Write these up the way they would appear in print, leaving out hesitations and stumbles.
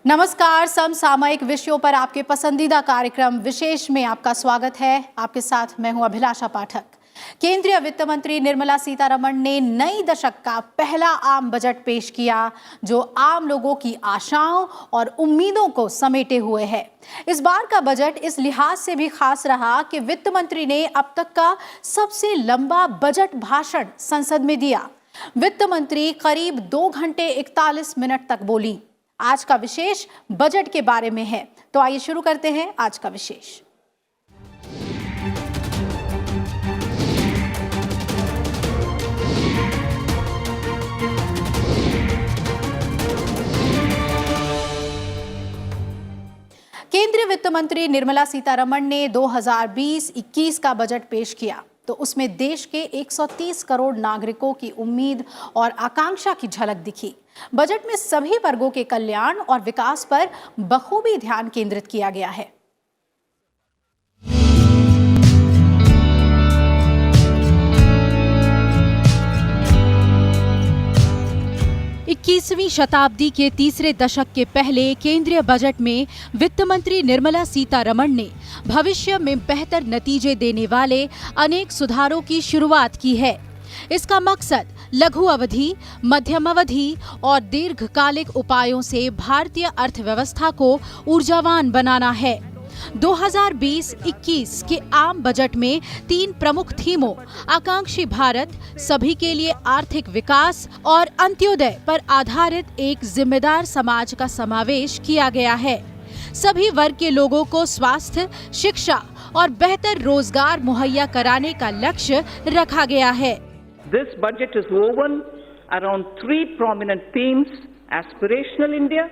नमस्कार। समसामयिक विषयों पर आपके पसंदीदा कार्यक्रम विशेष में आपका स्वागत है। आपके साथ मैं हूं अभिलाषा पाठक। केंद्रीय वित्त मंत्री निर्मला सीतारमण ने नई दशक का पहला आम बजट पेश किया, जो आम लोगों की आशाओं और उम्मीदों को समेटे हुए है। इस बार का बजट इस लिहाज से भी खास रहा कि वित्त मंत्री ने अब तक का सबसे लंबा बजट भाषण संसद में दिया। वित्त मंत्री करीब 2 घंटे 41 मिनट तक बोली। आज का विशेष बजट के बारे में है, तो आइए शुरू करते हैं आज का विशेष। केंद्रीय वित्त मंत्री निर्मला सीतारमण ने 2020-21 का बजट पेश किया, तो उसमें देश के 130 करोड़ नागरिकों की उम्मीद और आकांक्षा की झलक दिखी। बजट में सभी वर्गों के कल्याण और विकास पर बखूबी ध्यान केंद्रित किया गया है। 21वीं शताब्दी के तीसरे दशक के पहले केंद्रीय बजट में वित्त मंत्री निर्मला सीतारमण ने भविष्य में बेहतर नतीजे देने वाले अनेक सुधारों की शुरुआत की है। इसका मकसद लघु अवधि, मध्यम अवधि और दीर्घकालिक उपायों से भारतीय अर्थव्यवस्था को ऊर्जावान बनाना है। 2020-21 के आम बजट में 3 प्रमुख थीमों आकांक्षी भारत, सभी के लिए आर्थिक विकास और अंत्योदय पर आधारित एक जिम्मेदार समाज का समावेश किया गया है। सभी वर्ग के लोगों को स्वास्थ्य, शिक्षा और बेहतर रोजगार मुहैया कराने का लक्ष्य रखा गया है। This budget is woven around 3 prominent themes: aspirational India,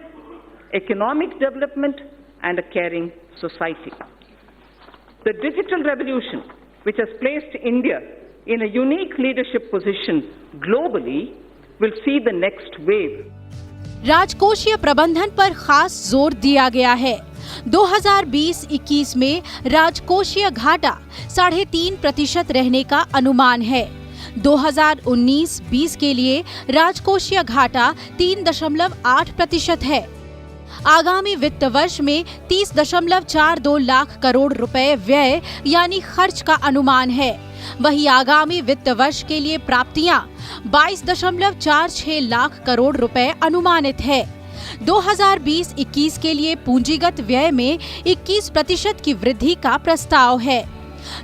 economic development, and a caring society. The digital revolution, which has placed India in a unique leadership position globally, will see the next wave. राजकोषीय प्रबंधन पर खास जोर दिया गया है। 2020-21 में राजकोषीय घाटा 3.5% रहने का अनुमान है। 2019-20 के लिए राजकोषीय घाटा 3.8% है। आगामी वित्त वर्ष में 30.42 लाख करोड़ रुपए व्यय यानी खर्च का अनुमान है। वहीं आगामी वित्त वर्ष के लिए प्राप्तियां 22.46 लाख करोड़ रुपए अनुमानित है। 2020-21 के लिए पूंजीगत व्यय में 21% की वृद्धि का प्रस्ताव है।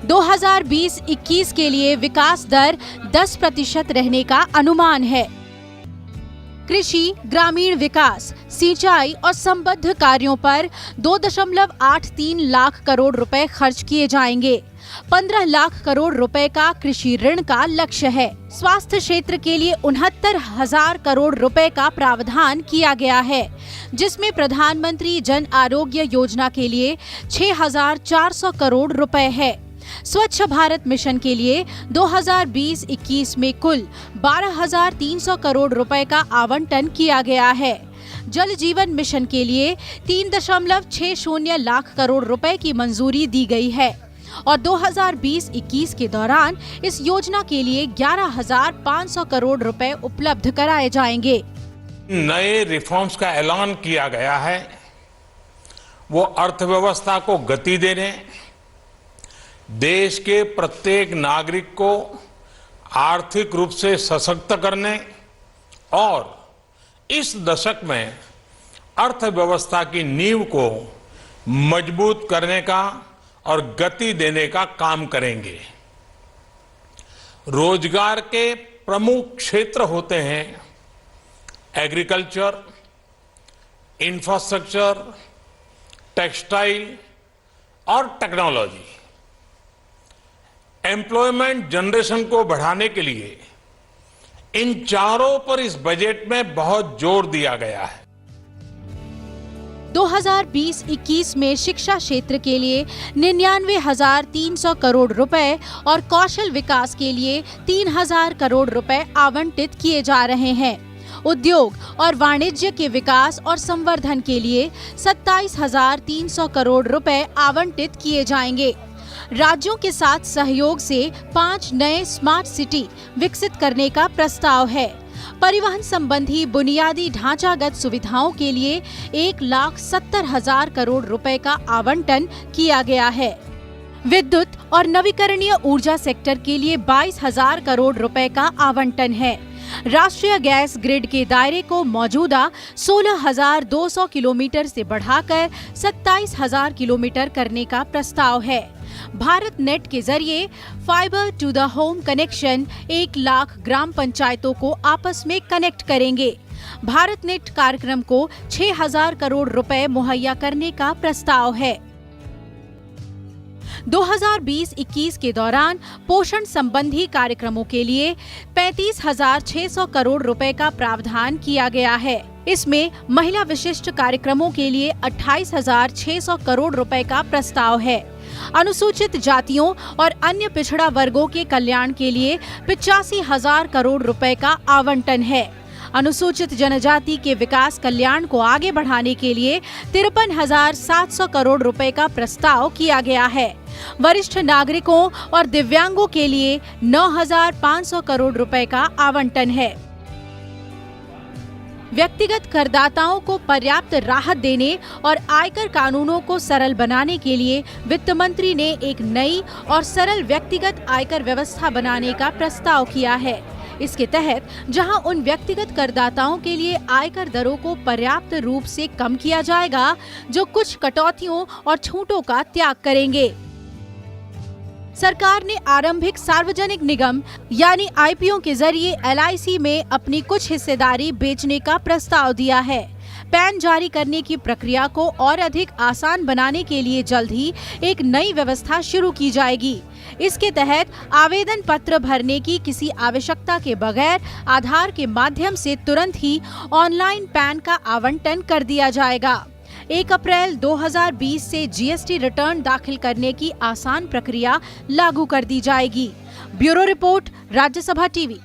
2020-21 के लिए विकास दर 10% रहने का अनुमान है। कृषि, ग्रामीण विकास, सिंचाई और संबद्ध कार्यों पर 2.83 लाख करोड़ रुपए खर्च किए जाएंगे। 15 लाख करोड़ रुपए का कृषि ऋण का लक्ष्य है। स्वास्थ्य क्षेत्र के लिए 69,000 करोड़ रुपए का प्रावधान किया गया है, जिसमें प्रधानमंत्री जन आरोग्य योजना के लिए 6,400 करोड़ रुपए है। स्वच्छ भारत मिशन के लिए 2020-21 में कुल 12,300 करोड़ रुपए का आवंटन किया गया है। जल जीवन मिशन के लिए 3.60 लाख करोड़ रुपए की मंजूरी दी गई है और 2020-21 के दौरान इस योजना के लिए 11,500 करोड़ रुपए उपलब्ध कराए जाएंगे। नए रिफॉर्म्स का ऐलान किया गया है, वो अर्थव्यवस्था को गति देने, देश के प्रत्येक नागरिक को आर्थिक रूप से सशक्त करने और इस दशक में अर्थव्यवस्था की नींव को मजबूत करने का और गति देने का काम करेंगे। रोजगार के प्रमुख क्षेत्र होते हैं एग्रीकल्चर, इंफ्रास्ट्रक्चर, टेक्सटाइल और टेक्नोलॉजी। एम्प्लॉयमेंट जनरेशन को बढ़ाने के लिए इन चारों पर इस बजट में बहुत जोर दिया गया है। 2020-21 में शिक्षा क्षेत्र के लिए 99,300 करोड़ रुपए और कौशल विकास के लिए 3,000 करोड़ रुपए आवंटित किए जा रहे हैं। उद्योग और वाणिज्य के विकास और संवर्धन के लिए 27,300 करोड़ रुपए आवंटित किए जाएंगे। राज्यों के साथ सहयोग से 5 नए स्मार्ट सिटी विकसित करने का प्रस्ताव है। परिवहन संबंधी बुनियादी ढांचागत सुविधाओं के लिए 1,70,000 करोड़ रुपए का आवंटन किया गया है। विद्युत और नवीकरणीय ऊर्जा सेक्टर के लिए 22,000 करोड़ रुपए का आवंटन है। राष्ट्रीय गैस ग्रिड के दायरे को मौजूदा 16,200 किलोमीटर से बढ़ाकर 27,000 किलोमीटर करने का प्रस्ताव है। भारत नेट के जरिए fibre to the home connection 1 lakh ग्राम पंचायतों को आपस में कनेक्ट करेंगे। भारत नेट कार्यक्रम को 6,000 करोड़ रुपए मुहैया करने का प्रस्ताव है। 2020-21 के दौरान पोषण संबंधी कार्यक्रमों के लिए 35,600 करोड़ रुपए का प्रावधान किया गया है। इसमें महिला विशिष्ट कार्यक्रमों के लिए 28,600 करोड़ रुपए का प्रस्ताव है। अनुसूचित जातियों और अन्य पिछड़ा वर्गों के कल्याण के लिए 85,000 करोड़ रुपए का आवंटन है। अनुसूचित जनजाति के विकास कल्याण को आगे बढ़ाने के लिए 53,700 करोड़ रुपए का प्रस्ताव किया गया है। वरिष्ठ नागरिकों और दिव्यांगों के लिए 9,500 करोड़ रुपए का आवंटन है। व्यक्तिगत करदाताओं को पर्याप्त राहत देने और आयकर कानूनों को सरल बनाने के लिए वित्त मंत्री ने एक नई और सरल व्यक्तिगत आयकर व्यवस्था बनाने का प्रस्ताव किया है। इसके तहत जहां उन व्यक्तिगत करदाताओं के लिए आयकर दरों को पर्याप्त रूप से कम किया जाएगा जो कुछ कटौतियों और छूटों का त्याग करेंगे। सरकार ने आरंभिक सार्वजनिक निगम यानी आईपीओ के जरिए LIC में अपनी कुछ हिस्सेदारी बेचने का प्रस्ताव दिया है। पैन जारी करने की प्रक्रिया को और अधिक आसान बनाने के लिए जल्द ही एक नई व्यवस्था शुरू की जाएगी। इसके तहत आवेदन पत्र भरने की किसी आवश्यकता के बगैर आधार के माध्यम से तुरंत ही ऑनलाइन पैन का आवंटन कर दिया जाएगा। 1 अप्रैल 2020 से GST रिटर्न दाखिल करने की आसान प्रक्रिया लागू कर दी जाएगी। Bureau report, Rajya Sabha TV.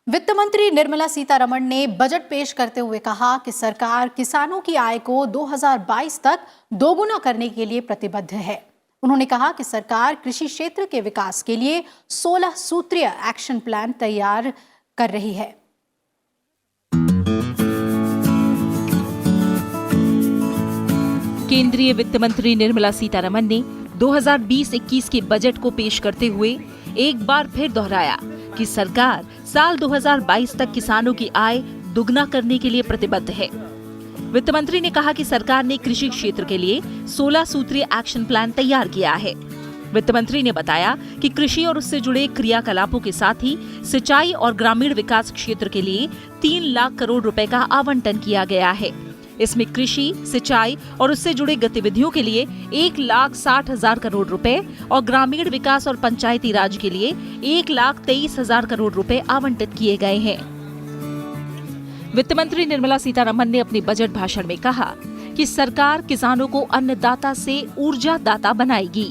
वित्त मंत्री निर्मला सीतारमण ने बजट पेश करते हुए कहा कि सरकार किसानों की आय को 2022 तक दोगुना करने के लिए प्रतिबद्ध है। उन्होंने कहा कि सरकार कृषि क्षेत्र के विकास के लिए 16 सूत्रीय एक्शन प्लान तैयार कर रही है। केंद्रीय वित्त मंत्री निर्मला सीतारमण ने 2020-21 के बजट को पेश करते हुए एक बार फिर दोहराया कि सरकार साल 2022 तक किसानों की आय दुगना करने के लिए प्रतिबद्ध है। वित्त मंत्री ने कहा कि सरकार ने कृषि क्षेत्र के लिए 16 सूत्रीय एक्शन प्लान तैयार किया है। वित्त मंत्री ने बताया कि कृषि और उससे जुड़े क्रियाकलापों के साथ ही सिंचाई और ग्रामीण विकास क्षेत्र के लिए 3 लाख करोड़ रुपए का आवंटन किया गया है। इसमें कृषि, सिंचाई और उससे जुड़े गतिविधियों के लिए 1,60,000 करोड़ रुपए और ग्रामीण विकास और पंचायती राज के लिए 1,23,000 करोड़ रुपए आवंटित किए गए हैं। वित्त मंत्री निर्मला सीतारमण ने अपने बजट भाषण में कहा कि सरकार किसानों को अन्नदाता से ऊर्जा दाता बनाएगी।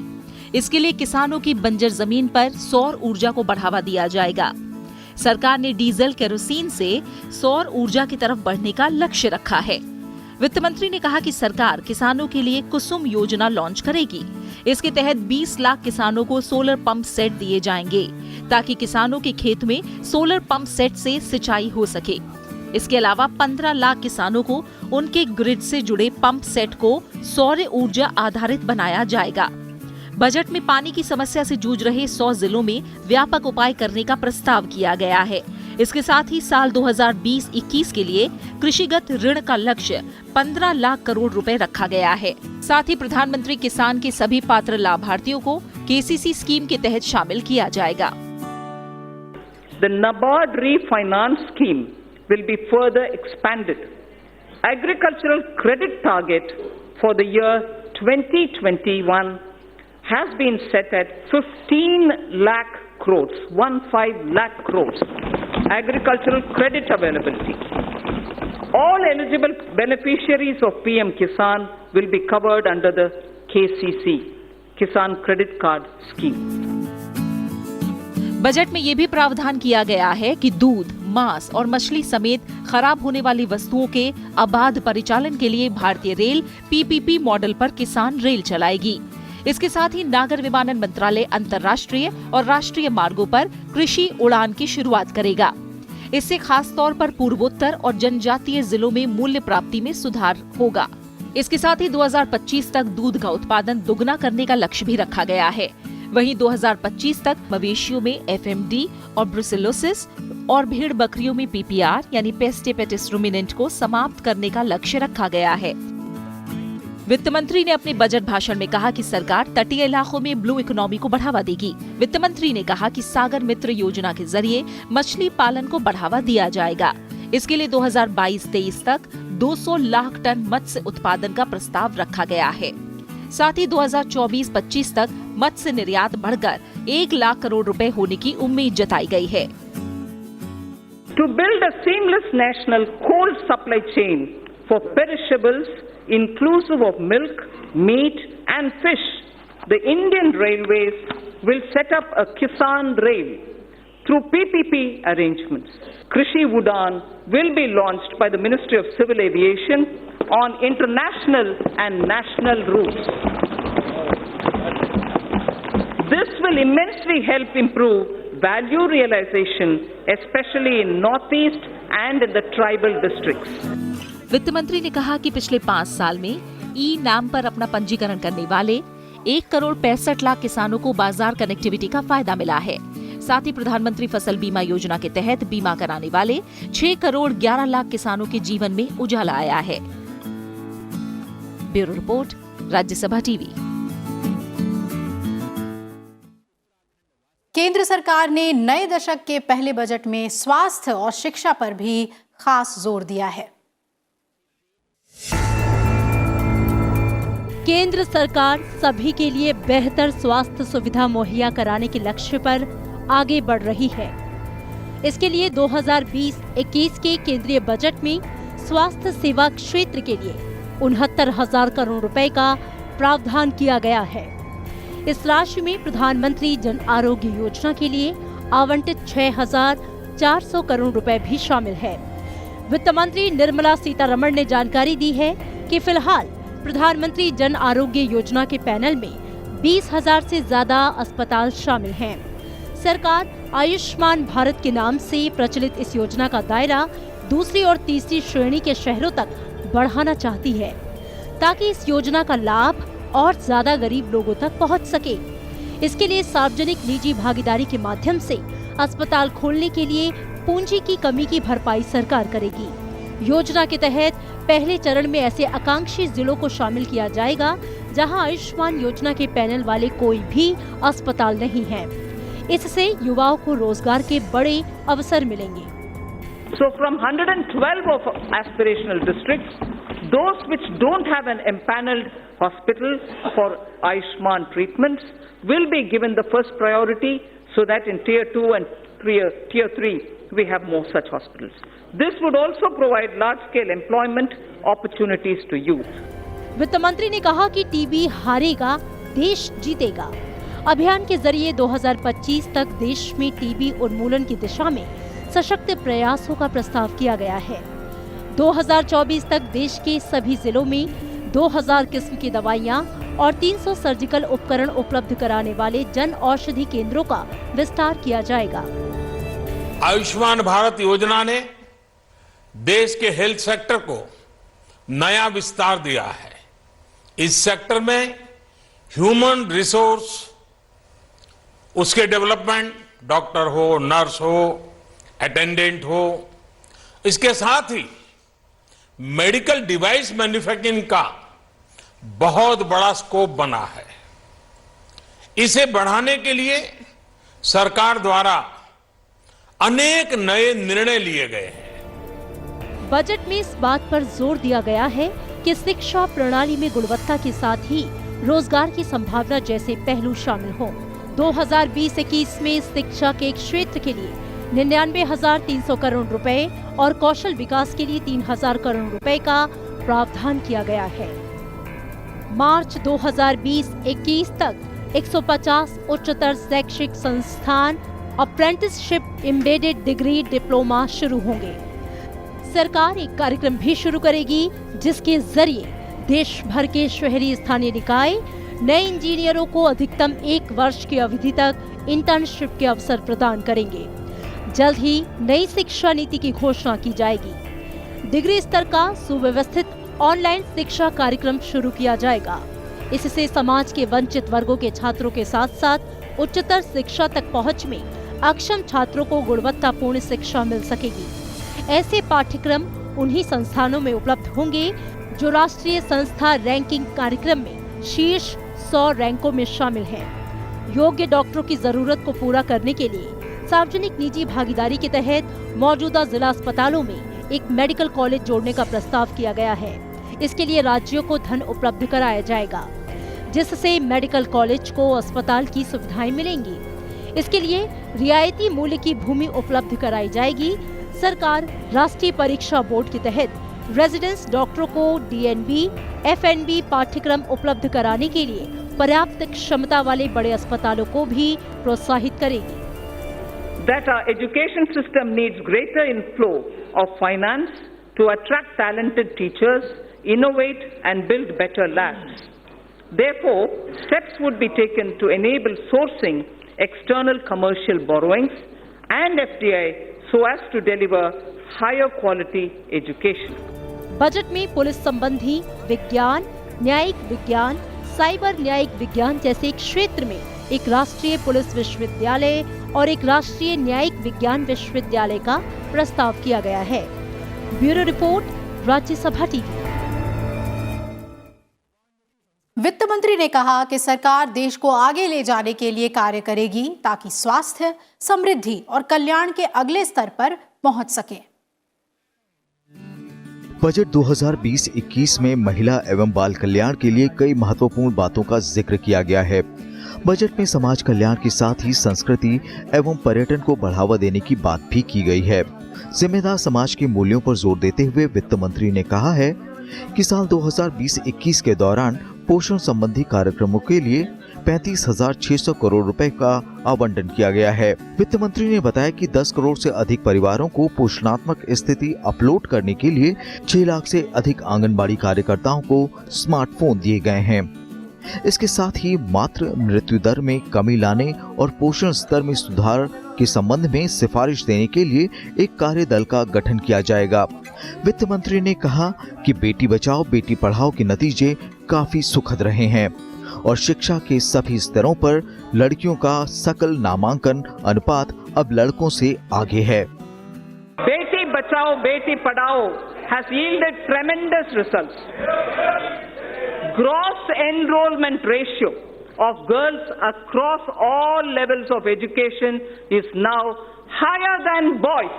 इसके लिए किसानों की बंजर जमीन पर सौर ऊर्जा को बढ़ावा दिया जाएगा। सरकार ने डीजल केरोसिन से सौर ऊर्जा की तरफ बढ़ने का लक्ष्य रखा है। वित्त मंत्री ने कहा कि सरकार किसानों के लिए कुसुम योजना लॉन्च करेगी। इसके तहत 20 लाख किसानों को सोलर पंप सेट दिए जाएंगे ताकि किसानों के खेत में सोलर पंप सेट से सिंचाई हो सके। इसके अलावा 15 लाख किसानों को उनके ग्रिड से जुड़े पंप सेट को सौर ऊर्जा आधारित बनाया जाएगा। बजट में पानी की समस्या से जूझ रहे 100 जिलों में व्यापक उपाय करने का प्रस्ताव किया गया है। इसके साथ ही साल 2020-21 के लिए कृषिगत ऋण का लक्ष्य 15 लाख करोड़ रुपए रखा गया है। साथ ही प्रधानमंत्री किसान के सभी पात्र लाभार्थियों को KCC स्कीम के तहत शामिल किया जाएगा। The NABARD refinance scheme will be further expanded. Agricultural credit target for the year 2021 has been set at 15 lakh crores, 15 lakh crores. Agricultural credit availability. All eligible beneficiaries of PM Kisan will be covered under the KCC, Kisan Credit Card Scheme. Budget में ये भी प्रावधान किया गया है कि दूध, मांस और मछली समेत खराब होने वाली वस्तुओं के अबाध परिचालन के लिए भारतीय रेल PPP मॉडल पर किसान रेल चलाएगी। इसके साथ ही नागर विमानन मंत्रालय अंतर्राष्ट्रीय और राष्ट्रीय मार्गों पर कृषि उड़ान की शुरुआत करेगा। इससे खास तौर पर पूर्वोत्तर और जनजातीय जिलों में मूल्य प्राप्ति में सुधार होगा। इसके साथ ही 2025 तक दूध का उत्पादन दोगुना करने का लक्ष्य भी रखा गया है। वहीं 2025 तक मवेशियों में एफएमडी और ब्रुसेलोसिस और भेड़ बकरियों में पीपीआर यानी पेस्ट हेपेटिस रुमिनेंट को समाप्त करने का लक्ष्य रखा गया है। वित्त मंत्री ने अपने बजट भाषण में कहा कि सरकार तटीय इलाकों में ब्लू इकोनॉमी को बढ़ावा देगी। वित्त मंत्री ने कहा कि सागर मित्र योजना के जरिए मछली पालन को बढ़ावा दिया जाएगा। इसके लिए 2022-23 तक 200 लाख टन मत्स्य उत्पादन का प्रस्ताव रखा गया है। साथ ही 2024-25 तक मत्स्य निर्यात बढ़कर 1 लाख करोड़ रुपए होने की उम्मीद जताई गई है। To build a seamless national cold supply chain for perishables inclusive of milk, meat and fish, the Indian Railways will set up a Kisan Rail through PPP arrangements. Krishi Udaan will be launched by the Ministry of Civil Aviation on international and national routes. This will immensely help improve value realization, especially in Northeast and in the tribal districts. वित्त मंत्री ने कहा कि पिछले 5 साल में ई नाम पर अपना पंजीकरण करने वाले 1,65 लाख किसानों को बाजार कनेक्टिविटी का फायदा मिला है। साथ ही प्रधानमंत्री फसल बीमा योजना के तहत बीमा कराने वाले 6 करोड़ 11 लाख किसानों के जीवन में उजाला आया है। Bureau report, Rajya Sabha TV. केंद्र सरकार ने नए दशक के पहले बजट में स्वास्थ्य और शिक्षा पर भी खास जोर दिया है। केंद्र सरकार सभी के लिए बेहतर स्वास्थ्य सुविधा मुहैया कराने के लक्ष्य पर आगे बढ़ रही है। इसके लिए 2020-21 के केंद्रीय बजट में स्वास्थ्य सेवा क्षेत्र के लिए 69,000 करोड़ रुपए का प्रावधान किया गया है। इस राशि में प्रधानमंत्री जन आरोग्य योजना के लिए आवंटित 6,400 करोड़ रुपए भी शामिल है। वित्त मंत्री निर्मला सीतारमण ने जानकारी दी है कि फिलहाल प्रधानमंत्री जन आरोग्य योजना के पैनल में 20,000 से ज्यादा अस्पताल शामिल हैं। सरकार आयुष्मान भारत के नाम से प्रचलित इस योजना का दायरा दूसरी और तीसरी श्रेणी के शहरों तक बढ़ाना चाहती है, ताकि इस योजना का लाभ और ज्यादा गरीब लोगों तक पहुंच सके। इसके लिए सार्वजनिक निजी भागीदारी के माध्यम से अस्पताल खोलने के लिए पूंजी की कमी की भरपाई सरकार करेगी। योजना के तहत पहले चरण में ऐसे आकांक्षी जिलों को शामिल किया जाएगा जहां आयुष्मान योजना के पैनल वाले कोई भी अस्पताल नहीं है। इससे युवाओं को रोजगार के बड़े अवसर मिलेंगे। So from 112 of aspirational districts, those which don't have an empaneled hospital for Ayushman treatments will be given the first priority, so that in tier 2 and tier 3 we have more such hospitals. This would also provide large-scale employment opportunities to youth. वित्त मंत्री ने कहा कि TB हारेगा, देश जीतेगा। अभियान के जरिए 2025 तक देश में टीबी उन्मूलन की दिशा में सशक्त प्रयासों का प्रस्ताव किया गया है। 2024 तक देश के सभी जिलों में 2000 किस्म की दवाइयां और 300 सर्जिकल उपकरण उपलब्ध कराने वाले जन औषधि केंद्रों का विस्तार किया जाएगा। आयुष्मान भारत योजना ने देश के हेल्थ सेक्टर को नया विस्तार दिया है। इस सेक्टर में ह्यूमन रिसोर्स, उसके डेवलपमेंट, डॉक्टर हो, नर्स हो, अटेंडेंट हो, इसके साथ ही मेडिकल डिवाइस मैन्युफैक्चरिंग का बहुत बड़ा स्कोप बना है। इसे बढ़ाने के लिए सरकार द्वारा अनेक नए निर्णय लिए गए हैं। बजट में इस बात पर जोर दिया गया है कि शिक्षा प्रणाली में गुणवत्ता के साथ ही रोजगार की संभावना जैसे पहलू शामिल हों। 2020-21 में शिक्षा के क्षेत्र के लिए 99,300 करोड़ रुपए और कौशल विकास के लिए 3,000 करोड़ रुपए का प्रावधान किया गया है। मार्च 2020-21 तक 150 उच्चतर शैक्षिक संस्थान अप्रेंटिसशिप एम्बेडेड डिग्री डिप्लोमा शुरू होंगे। सरकार एक कार्यक्रम भी शुरू करेगी जिसके जरिए देश भर के शहरी स्थानीय निकाय नए इंजीनियरों को अधिकतम 1 वर्ष की अवधि तक इंटर्नशिप के अवसर प्रदान करेंगे। जल्द ही नई शिक्षा नीति की घोषणा की जाएगी। डिग्री स्तर का सुव्यवस्थित ऑनलाइन शिक्षा कार्यक्रम शुरू किया जाएगा। इससे समाज के वंचित वर्गों के छात्रों के साथ साथ उच्चतर शिक्षा तक पहुंच में अक्षम छात्रों को गुणवत्तापूर्ण शिक्षा मिल सकेगी। ऐसे पाठ्यक्रम उन्हीं संस्थानों में उपलब्ध होंगे जो राष्ट्रीय संस्था रैंकिंग कार्यक्रम में शीर्ष 100 रैंकों में शामिल हैं। योग्य डॉक्टरों की जरूरत को पूरा करने के लिए सार्वजनिक निजी भागीदारी के तहत मौजूदा जिला अस्पतालों में एक मेडिकल कॉलेज जोड़ने का प्रस्ताव किया गया है। इसके लिए राज्यों को धन उपलब्ध कराया जाएगा, जिससे मेडिकल कॉलेज को अस्पताल की सुविधाएं मिलेंगी। इसके लिए रियायती मूल्य की भूमि उपलब्ध कराई जाएगी। सरकार राष्ट्रीय परीक्षा बोर्ड के तहत रेजिडेंस डॉक्टरों को डीएनबी, एफएनबी पाठ्यक्रम उपलब्ध कराने के लिए पर्याप्त क्षमता वाले बड़े अस्पतालों को भी प्रोत्साहित करेगी। That our education system needs greater inflow of finance to attract talented teachers, innovate and build better labs. Therefore, steps would be taken to enable sourcing external commercial borrowings and FDI so as to deliver higher quality education. Budget में police संबंधी विज्ञान, न्यायिक विज्ञान, cyber न्यायिक विज्ञान जैसे क्षेत्र में एक राष्ट्रीय पुलिस विश्वविद्यालय और एक राष्ट्रीय न्यायिक विज्ञान विश्वविद्यालय का प्रस्ताव किया गया है। Bureau report, Rajya Sabha TV. वित्त मंत्री ने कहा कि सरकार देश को आगे ले जाने के लिए कार्य करेगी ताकि स्वास्थ्य, समृद्धि और कल्याण के अगले स्तर पर पहुंच सके। बजट 2020-21 में महिला एवं बाल कल्याण के लिए कई महत्वपूर्ण बातों का जिक्र किया गया है। बजट में समाज कल्याण के साथ ही संस्कृति एवं पर्यटन को बढ़ावा देने की बात भी की गई है। जिम्मेदार समाज के मूल्यों पर जोर देते हुए वित्त मंत्री ने कहा है कि साल 2020-21 के दौरान पोषण संबंधी कार्यक्रमों के लिए 35,600 करोड़ रुपए का आवंटन किया गया है। वित्त मंत्री ने बताया कि 10 करोड़ से अधिक परिवारों को पोषणात्मक स्थिति अपलोड करने के लिए 6 लाख से अधिक आंगनबाड़ी कार्यकर्ताओं को स्मार्टफोन दिए गए हैं। इसके साथ ही मातृ मृत्यु दर में कमी लाने और पोषण स्तर में सुधार के संबंध में सिफारिश देने के लिए एक कार्य दल का गठन किया जाएगा। वित्त मंत्री ने कहा कि बेटी बचाओ बेटी पढ़ाओ के नतीजे काफी सुखद रहे हैं और शिक्षा के सभी स्तरों पर लड़कियों का सकल नामांकन अनुपात अब लड़कों से आगे है। Beti Bachao Beti Padhao has yielded tremendous results. Gross enrollment ratio of girls across all levels of education is now higher than boys.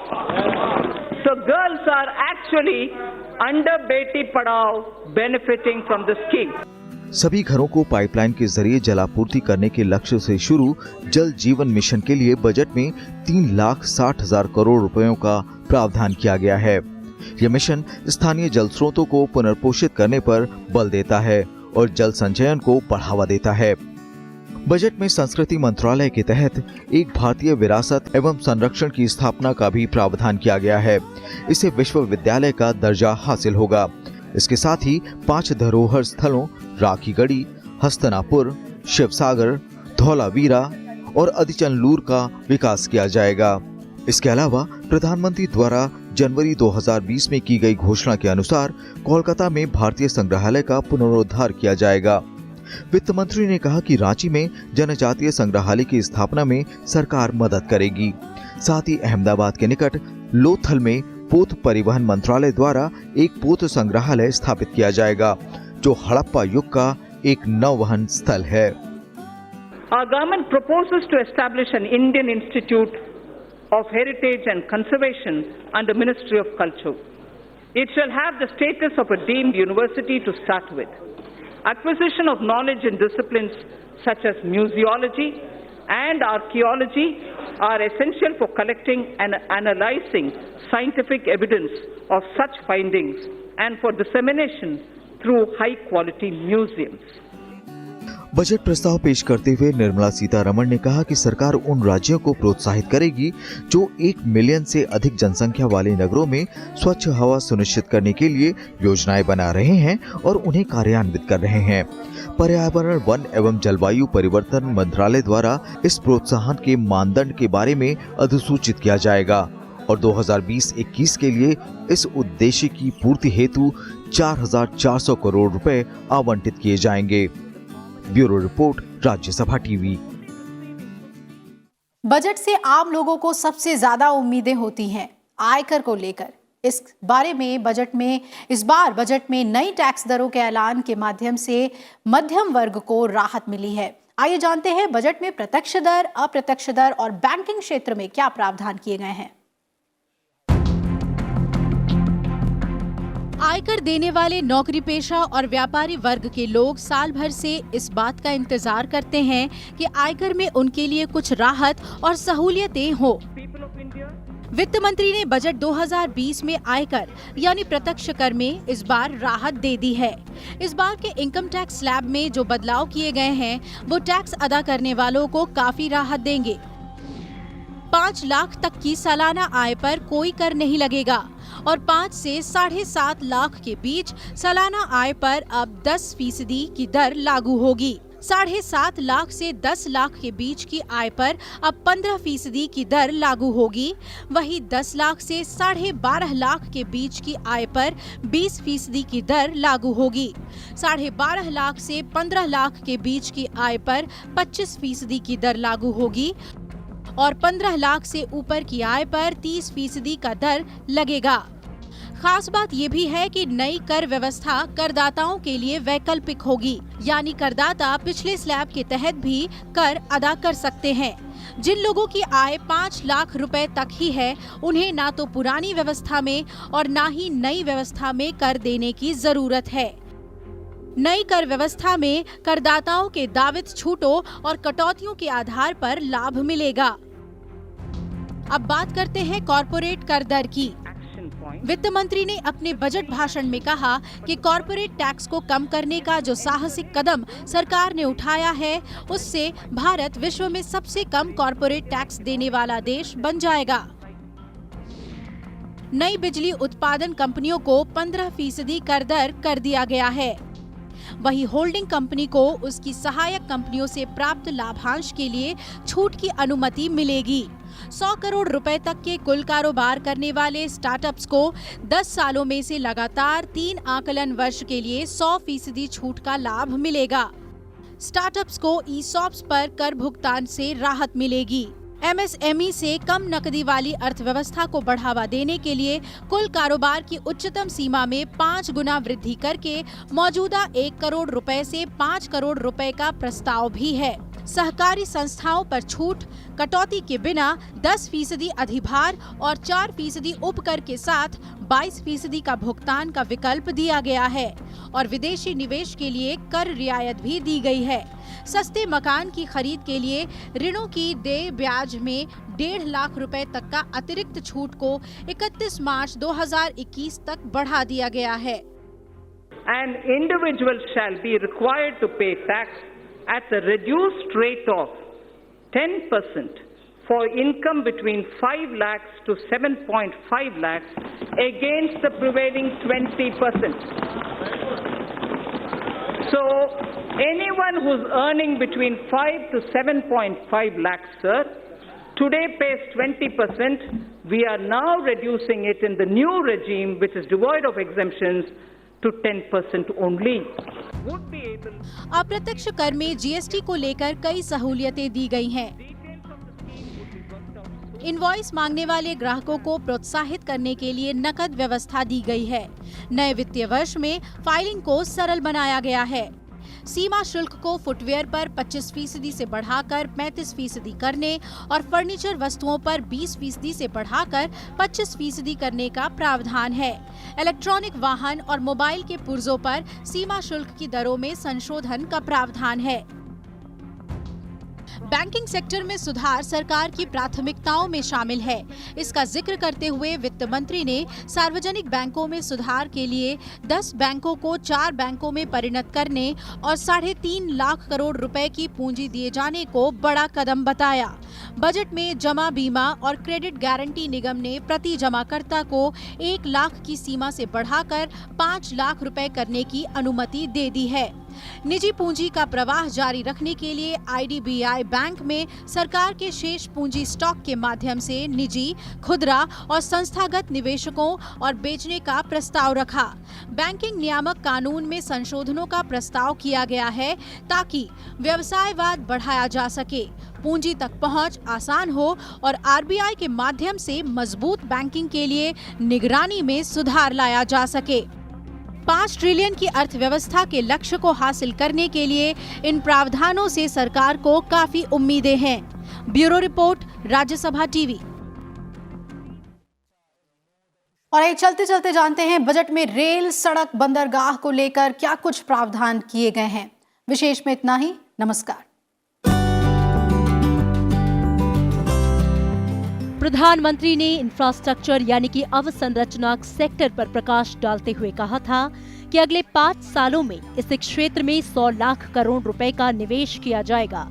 So girls are actually under Beti Padhao benefiting from the scheme. सभी घरों को पाइपलाइन के जरिए जलापूर्ति करने के लक्ष्य से शुरू जल जीवन मिशन के लिए बजट में 3,60,000 करोड़ रुपयों का प्रावधान किया गया है। यह मिशन स्थानीय जल स्रोतों को पुनर्पोषित करने पर बल देता है और जल संचयन को बढ़ावा देता है। बजट में संस्कृति मंत्रालय के तहत एक भारतीय विरासत एवं संरक्षण की स्थापना का भी प्रावधान किया गया है। इसे विश्वविद्यालय का दर्जा हासिल होगा। इसके साथ ही 5 धरोहर स्थलों राखी गढ़ी, हस्तनापुर, शिवसागर, धौलावीरा और अदिचनलूर का विकास किया जाएगा। इसके अलावा प्रधानमंत्री द्वारा जनवरी 2020 में की गई घोषणा के अनुसार कोलकाता में भारतीय संग्रहालय का पुनरुद्धार किया जाएगा। वित्त मंत्री ने कहा कि रांची में जनजातीय संग्रहालय की स्थापना में सरकार मदद करेगी। साथ ही अहमदाबाद के निकट लोथल में पोत परिवहन मंत्रालय द्वारा एक पोत संग्रहालय स्थापित किया जाएगा, जो हड़प्पा युग का एक नौवहन स्थल है। Our government proposes to establish an Indian Institute of Heritage and Conservation under Ministry of Culture. It shall have the status of a deemed university to start with. Acquisition of knowledge in disciplines such as museology and archaeology are essential for collecting and analyzing scientific evidence of such findings and for dissemination through high quality museums. Budget प्रस्ताव पेश करते हुए निर्मला सीतारमण ने कहा कि सरकार उन राज्यों को प्रोत्साहित करेगी जो 1 मिलियन से अधिक जनसंख्या वाले नगरों में स्वच्छ हवा सुनिश्चित करने के लिए योजनाएं बना रहे हैं और उन्हें कार्यान्वित कर रहे हैं। पर्यावरण, वन एवं जलवायु परिवर्तन मंत्रालय द्वारा इस प्रोत्साहन के मानदंड के बारे में अधिसूचित किया जाएगा और 2020-21 के लिए इस उद्देश्य की पूर्ति हेतु 4,400 करोड़ रुपए आवंटित किए जाएंगे। Bureau report, Rajya Sabha TV. Budget से आम लोगों को सबसे ज्यादा उम्मीदें होती हैं आयकर को लेकर। इस बारे में इस बार बजट में नई टैक्स दरों के ऐलान के माध्यम से मध्यम वर्ग को राहत मिली है। आइए जानते हैं बजट में प्रत्यक्ष दर, अप्रत्यक्ष दर और बैंकिंग क्षेत्र में क्या प्रावधान किए गए हैं। आयकर देने वाले नौकरी पेशा और व्यापारी वर्ग के लोग साल भर से इस बात का इंतजार करते हैं कि आयकर में उनके लिए कुछ राहत और सहूलियतें हो। वित्त मंत्री ने बजट 2020 में आयकर यानी प्रत्यक्ष कर में इस बार राहत दे दी है। इस बार के इनकम टैक्स स्लैब में जो बदलाव किए गए हैं वो टैक्स अदा करने वालों को काफी राहत देंगे। 5 लाख तक की सालाना आय पर कोई कर नहीं लगेगा और 5 से 7.5 लाख के बीच सालाना आय पर अब 10% की दर लागू होगी। 7.5 लाख से 10 लाख के बीच की आय पर अब 15% की दर लागू होगी। वहीं 10 लाख से 12.5 लाख के बीच की आय पर 20% की दर लागू होगी। 12.5 लाख से 15 लाख के बीच की आय पर 25% की दर लागू होगी और 15 लाख से ऊपर की आय पर 30% का दर लगेगा। खास बात ये भी है कि नई कर व्यवस्था करदाताओं के लिए वैकल्पिक होगी, यानी करदाता पिछले स्लैब के तहत भी कर अदा कर सकते हैं। जिन लोगों की आय 5 लाख रुपए तक ही है, उन्हें ना तो पुरानी व्यवस्था में और ना ही नई व्यवस्था में कर देने की जरूरत है। नई कर व्यवस्था में करदाताओं के दावित छूटों और कटौतियों के आधार पर लाभ मिलेगा। अब बात करते हैं कॉर्पोरेट कर दर की। वित्त मंत्री ने अपने बजट भाषण में कहा कि कॉर्पोरेट टैक्स को कम करने का जो साहसिक कदम सरकार ने उठाया है, उससे भारत विश्व में सबसे कम कॉर्पोरेट टैक्स देने वाला देश बन जाएगा। नई बिजली उत्पादन कंपनियों को 15% कर दर कर दिया गया है। वहीं होल्डिंग कंपनी को उसकी सहायक कंपनियों से प्राप्त लाभांश के लिए छूट की अनुमति मिलेगी। 100 करोड़ रुपए तक के कुल कारोबार करने वाले स्टार्टअप्स को 10 सालों में से लगातार 3 आकलन वर्ष के लिए 100% छूट का लाभ मिलेगा। स्टार्टअप्स को ईसॉप्स पर कर भुगतान से राहत मिलेगी। एमएसएमई से कम नकदी वाली अर्थव्यवस्था को बढ़ावा देने के लिए कुल कारोबार की उच्चतम सीमा में 5 गुना वृद्धि करके मौजूदा 1 करोड़ रुपए से 5 करोड़ रुपए का प्रस्ताव भी है। सहकारी संस्थाओं पर छूट, कटौती के बिना 10% अधिभार और 4% उपकर के साथ 22% का भुगतान का विकल्प दिया गया है और विदेशी निवेश के लिए कर रियायत भी दी गई है। सस्ते मकान की खरीद के लिए ऋणों की देय ब्याज में 1.5 लाख रुपए तक का अतिरिक्त छूट को 31 मार्च 2021 तक बढ़ा दिया गया है। An individual shall be required to pay tax at the reduced rate of 10% for income between 5 lakhs to 7.5 lakhs against the prevailing 20%. So, anyone who's earning between 5 to 7.5 lakhs, sir, today pays 20%. We are now reducing it in the new regime, which is devoid of exemptions, to 10% only. अप्रत्यक्ष कर में GST को लेकर कई सहूलियतें दी गई हैं। Invoice मांगने वाले ग्राहकों को प्रोत्साहित करने के लिए नकद व्यवस्था दी गई है। नए वित्तीय वर्ष में फाइलिंग को सरल बनाया गया है। सीमा शुल्क को फुटवेयर पर 25% से बढ़ाकर 35% करने और फर्नीचर वस्तुओं पर 20% से बढ़ाकर 25% करने का प्रावधान है। इलेक्ट्रॉनिक वाहन और मोबाइल के पुर्जों पर सीमा शुल्क की दरों में संशोधन का प्रावधान है। बैंकिंग सेक्टर में सुधार सरकार की प्राथमिकताओं में शामिल है। इसका जिक्र करते हुए वित्त मंत्री ने सार्वजनिक बैंकों में सुधार के लिए 10 बैंकों को 4 बैंकों में परिणत करने और 3.5 लाख करोड़ रुपए की पूंजी दिए जाने को बड़ा कदम बताया। बजट में जमा बीमा और क्रेडिट गारंटी निगम ने प्रति जमाकर्ता को 1 लाख की सीमा से बढ़ाकर 5 लाख रुपए करने की अनुमति दे दी है। निजी पूंजी का प्रवाह जारी रखने के लिए IDBI बैंक में सरकार के शेष पूंजी स्टॉक के माध्यम से निजी, खुदरा और संस्थागत निवेशकों और बेचने का प्रस्ताव रखा। बैंकिंग नियामक कानून में संशोधनों का प्रस्ताव किया गया है ताकि व्यवसायवाद बढ़ाया जा सके, पूंजी तक पहुंच आसान हो और RBI के माध्यम से मजबूत बैंकिंग के लिए निगरानी में सुधार लाया जा सके। 5 ट्रिलियन की अर्थव्यवस्था के लक्ष्य को हासिल करने के लिए इन प्रावधानों से सरकार को काफी उम्मीदें हैं। Bureau report, Rajya Sabha TV. और ये चलते चलते जानते हैं बजट में रेल, सड़क, बंदरगाह को लेकर क्या कुछ प्रावधान किए गए हैं। विशेष में इतना ही। नमस्कार। प्रधानमंत्री ने इंफ्रास्ट्रक्चर यानी कि अवसंरचना सेक्टर पर प्रकाश डालते हुए कहा था कि अगले 5 सालों में इस क्षेत्र में 100 लाख करोड़ रुपए का निवेश किया जाएगा।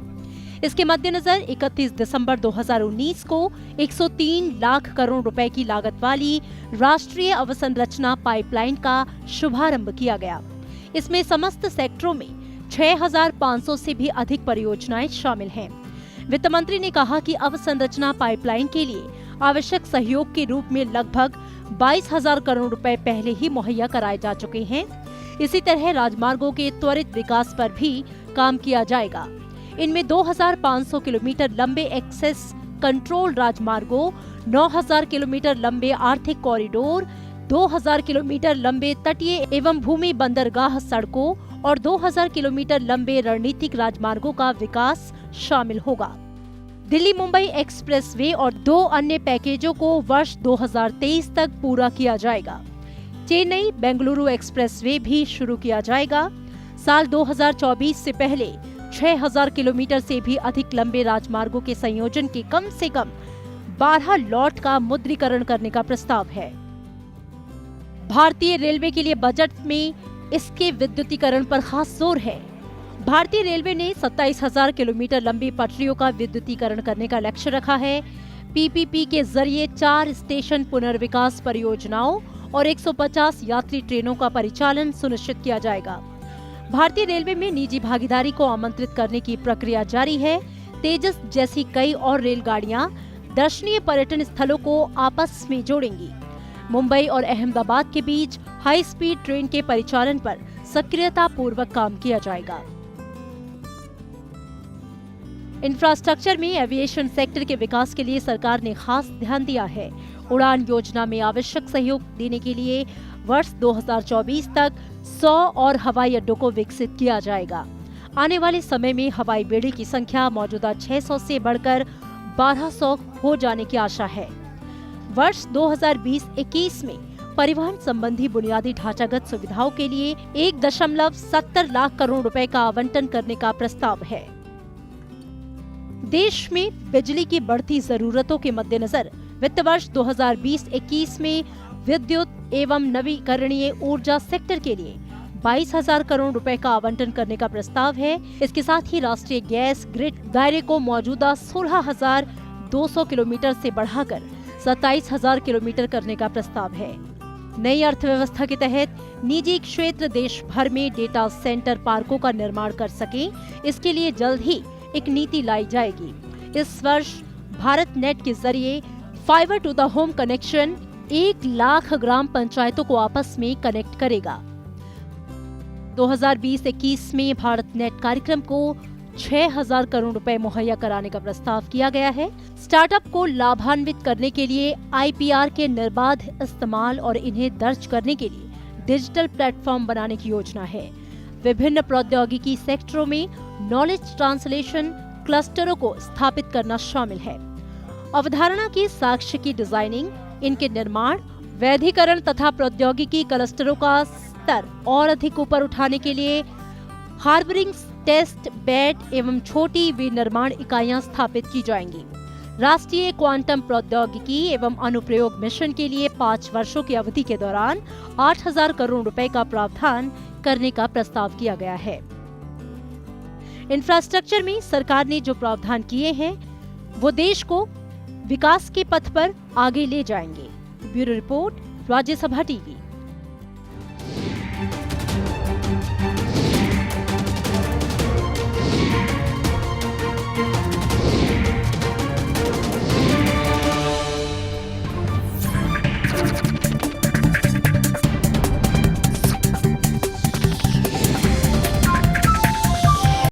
इसके मद्देनजर 31 दिसंबर 2019 को 103 लाख करोड़ रुपए की लागत वाली राष्ट्रीय अवसंरचना पाइपलाइन का शुभारंभ किया गया। इसमें समस्त सेक्टरों में 6,500 से भी अधिक परियोजनाएं शामिल हैं। वित्त मंत्री ने कहा कि अवसंरचना पाइपलाइन के लिए आवश्यक सहयोग के रूप में लगभग 22,000 करोड़ रुपए पहले ही मुहैया कराए जा चुके हैं। इसी तरह राजमार्गों के त्वरित विकास पर भी काम किया जाएगा। इनमें 2,500 किलोमीटर लंबे एक्सेस कंट्रोल राजमार्गों, 9,000 किलोमीटर लंबे आर्थिक कॉरिडोर, 2,000 किलोमीटर लंबे तटीय एवं भूमि बंदरगाह सड़कों और 2,000 किलोमीटर लंबे रणनीतिक राजमार्गों का विकास शामिल होगा। दिल्ली मुंबई एक्सप्रेसवे और 2 अन्य पैकेजों को वर्ष 2023 तक पूरा किया जाएगा। चेन्नई बेंगलुरु एक्सप्रेसवे भी शुरू किया जाएगा। साल 2024 से पहले 6,000 किलोमीटर से भी अधिक लंबे राजमार्गों के संयोजन के कम से कम 12 लॉट का मुद्रीकरण करने का प्रस्ताव है। भारतीय रेलवे के लिए बजट में इसके विद्युतीकरण पर खास जोर है। भारतीय रेलवे ने 27,000 किलोमीटर लंबी पटरियों का विद्युतीकरण करने का लक्ष्य रखा है। PPP के जरिए 4 स्टेशन पुनर्विकास परियोजनाओं और 150 यात्री ट्रेनों का परिचालन सुनिश्चित किया जाएगा। भारतीय रेलवे में निजी भागीदारी को आमंत्रित करने की प्रक्रिया जारी है। तेजस जैसी कई और रेलगाड़ियां दर्शनीय पर्यटन स्थलों को आपस में जोड़ेंगी। मुंबई और अहमदाबाद के बीच हाई स्पीड ट्रेन के परिचालन पर सक्रियता पूर्वक काम किया जाएगा। इंफ्रास्ट्रक्चर में एविएशन सेक्टर के विकास के लिए सरकार ने खास ध्यान दिया है। उड़ान योजना में आवश्यक सहयोग देने के लिए वर्ष 2024 तक 100 और हवाई अड्डों को विकसित किया जाएगा। आने वाले समय में हवाई बेड़े की संख्या मौजूदा 600 से बढ़कर 1200 हो जाने की आशा है। वर्ष 2020-21 में परिवहन संबंधी बुनियादी ढांचागत सुविधाओं के लिए 1.70 लाख करोड़ रुपए का आवंटन करने का प्रस्ताव है। देश में बिजली की बढ़ती जरूरतों के मद्देनजर वित्त वर्ष 2020-21 में विद्युत एवं नवीकरणीय ऊर्जा सेक्टर के लिए 22,000 करोड़ रुपए का आवंटन करने का प्रस्ताव है। इसके साथ ही राष्ट्रीय गैस ग्रिड दायरे को मौजूदा 16,200 किलोमीटर से बढ़ाकर 27,000 किलोमीटर करने का प्रस्ताव है। नई अर्थव्यवस्था के तहत निजी क्षेत्र देश भर में डेटा सेंटर पार्कों का निर्माण कर सके, इसके लिए जल्द ही एक नीति लाई जाएगी। इस वर्ष भारत नेट के जरिए fibre to the home connection 1 lakh ग्राम पंचायतों को आपस में कनेक्ट करेगा। 2020-21 में भारत नेट कार्यक्रम को 6,000 करोड़ रुपए मुहैया कराने का प्रस्ताव किया गया है। स्टार्टअप को लाभान्वित करने के लिए IPR के निर्बाध इस्तेमाल और इन्हें दर्ज करने के लिए डिजिटल प्लेटफॉर्म बनाने की योजना है। विभिन्न प्रौद्योगिकी सेक्टरों में नॉलेज ट्रांसलेशन क्लस्टरों को स्थापित करना शामिल है। अवधारणा की साक्ष्य की डिजाइनिंग, इनके निर्माण, वैधीकरण तथा प्रौद्योगिकी क्लस्टरों का स्तर और अधिक ऊपर उठाने के लिए हार्बरिंग टेस्ट बेड एवं छोटी विनिर्माण इकाइयां स्थापित की जाएंगी। राष्ट्रीय क्वांटम प्रौद्योगिकी एवं अनुप्रयोग मिशन के लिए 5 वर्षों की अवधि के दौरान 8,000 करोड़ रुपए का प्रावधान करने का प्रस्ताव किया गया है। इंफ्रास्ट्रक्चर में सरकार ने जो प्रावधान किए हैं वो देश को विकास के पथ पर आगे ले जाएंगे। Bureau report, Rajya Sabha TV.